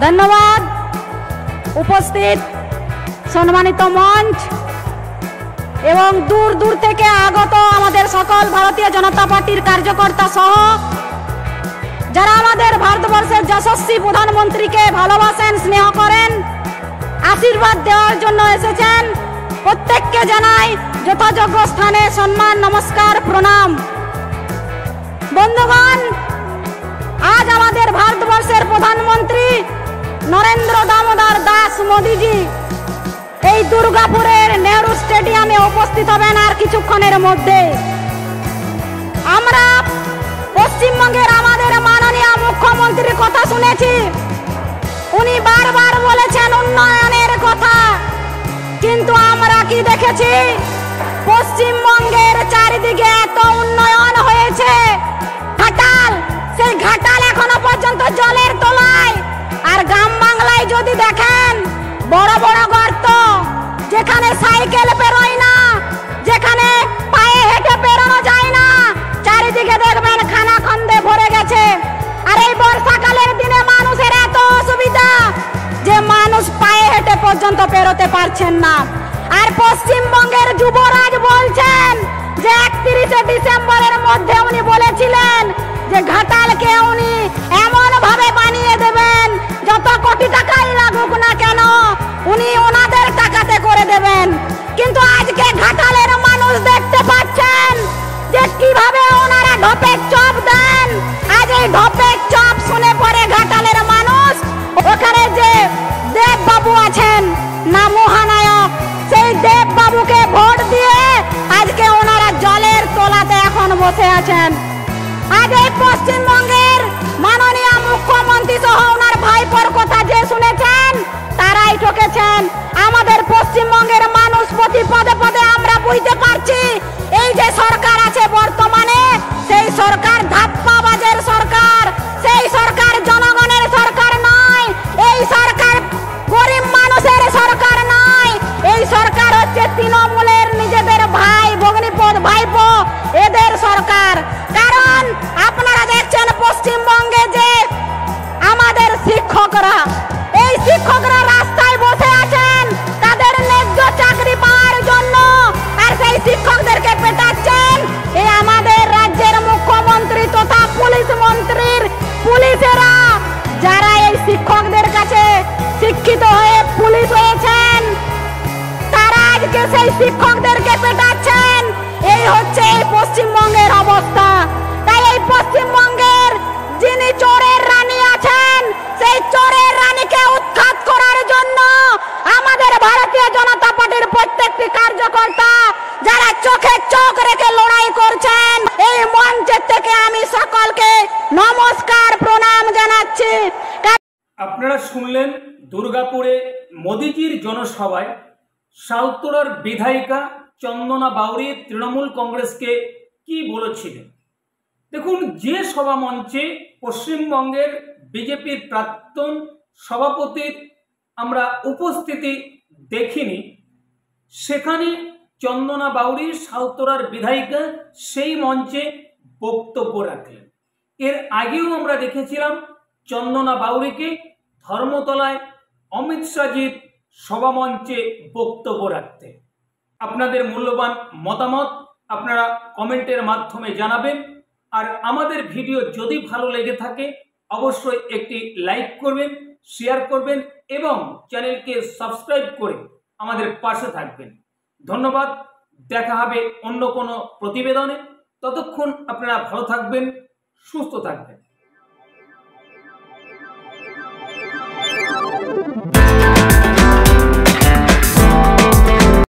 ধন্যবাদ। উপস্থিত সম্মানিত মঞ্চ এবং দূর দূর থেকে আগত আমাদের সকল ভারতীয় জনতা পার্টির কার্যকর্তা সহ যারা আমাদের ভারতবর্ষের যশস্বী প্রধানমন্ত্রীকে ভালোবাসেন, স্নেহ করেন, আশীর্বাদ দেওয়ার জন্য এসেছেন, প্রত্যেককে জানাই যথাযোগ্য স্থানে সম্মান, নমস্কার, প্রণাম। বন্ধুগণ, আজ আমাদের ভারতবর্ষের প্রধানমন্ত্রী নরেন্দ্র দামোদর দাস মোদীজি এই দুর্গাপুরের নেহরু স্টেডিয়ামে উপস্থিত হবেন আর কিছুক্ষণের মধ্যে। আমরা পশ্চিমবঙ্গের আমাদের মাননীয় মুখ্যমন্ত্রীর কথা শুনেছি, উনি বারবার বলেছেন উন্নয়নের কথা, কিন্তু আমরা কি দেখেছি? পশ্চিমবঙ্গের চারিদিকে এত উন্নয়ন হয়েছে, ঘাটাল, সেই ঘাটাল এখনো পর্যন্ত জলের তলায়। আর গ্রাম বাংলায় যদি দেখেন, বড় বড় গর্ত, যেখানে সাইকেল পেরোয় না, যেখানে পায়ে হেঁটে পেরোনো যায় না, চারিদিকে দেখবেন খানাখন্দে ভরে গেছে। আর এই বর্ষাকালের দিনে মানুষের এত অসুবিধা যে মানুষ পায়ে হেঁটে পর্যন্ত পেরোতে পারছেন না। আর পশ্চিমবঙ্গের যুবরাজ বলছেন যে 31শে ডিসেম্বরের মধ্যে উনি বলেছিলেন যে ঘাটালকে উনি এমন ভাবে বানিয়ে দেবেন, যত কোটি টাকাই লাগুক না কেন উনি ওনাদের টাকাতে করে দেবেন। কিন্তু আজকে ঘাটালের মানুষ দেখতে পাচ্ছেন যে কিভাবে ওনারা ঢপের চপ দেন। আজ এই ঢপের চপ শুনে পরে ঘাটালের মানুষ, ওখানে যে দেব বাবু আছেন না মহানায়ক, সেই দেব বাবুকে ভোট দিয়ে আজকে ওনারা জলের তলাতে এখন বসে আছেন। আজ এই পশ্চিমবঙ্গের মাননীয় মুখ্যমন্ত্রী সহ ওনার ভাইপোর কথা যে শুনেছেন, তারাই ঠকেছেন। আমাদের পশ্চিমবঙ্গের মানুষ প্রতি পদে পদে আমরা বুঝতে পারছি, এই যে সরকার আছে বর্তমানে, সেই সরকার ধাপ্পাবাজের সরকার, সেই সরকার জনগণের সরকার নয়, এই সরকার গরিব মানুষের সরকার নয়, এই সরকার হচ্ছে তৃণমূলের নিজেদের ভাই ভগ্নিপদ ভাইপো এদের সরকার। কারণ আপনারা দেখছেন পশ্চিমবঙ্গে যে আমাদের শিক্ষকরা, এই শিক্ষকরা রাস্তায় বসে আছেন তাদের ন্যায্য চাকরি পাওয়ার জন্য, আর সেই শিক্ষকদেরকে পেটাচ্ছেন এই আমাদের রাজ্যের মুখ্যমন্ত্রী তথা পুলিশ মন্ত্রীর পুলিশেরা, যারা এই শিক্ষকদের কাছে শিক্ষিত হয়ে পুলিশ হয়েছেন, তারা আজকে সেই শিক্ষকদেরকে পেটাচ্ছেন। এই হচ্ছে এই পশ্চিমবঙ্গের অবস্থা। তাই এই পশ্চিমবঙ্গের যিনি চোরের রানী আছেন, সেই চোরের রানীকে উৎখাত করার জন্য আমাদের ভারতীয় জনতা পার্টির প্রত্যেকটি কার্যকর্তা যারা চোখে চোখ রেখে লড়াই করছেন, এই মঞ্চের থেকে আমি সকলকে নমস্কার, প্রণাম জানাচ্ছি। আপনারা শুনলেন দুর্গাপুরে মোদিজির জনসভায় সালতোরার বিধায়িকা চন্দনা বাউরি তৃণমূল কংগ্রেসকে কি বলেছিলেন। দেখুন, যে সভা মঞ্চে পশ্চিমবঙ্গের বিজেপির প্রাক্তন সভাপতির আমরা উপস্থিতি দেখিনি, সেখানে চন্দনা বাউরি সালতোরার বিধায়িকা সেই মঞ্চে বক্তব্য রাখলেন। এর আগেও আমরা দেখেছিলাম চন্দনা বাউরিকে ধর্মতলায় অমিত শাহজির সভামঞ্চে বক্তব্য রাখতে। আপনাদের মূল্যবান মতামত আপনারা কমেন্টের মাধ্যমে জানাবেন। আর আমাদের ভিডিও যদি ভালো লেগে থাকে অবশ্যই একটি লাইক করবেন, শেয়ার করবেন এবং চ্যানেলকে সাবস্ক্রাইব করে আমাদের পাশে থাকবেন। ধন্যবাদ। দেখা হবে অন্য কোনো প্রতিবেদনে। ততক্ষণ আপনারা ভালো থাকবেন, সুস্থ থাকবেন।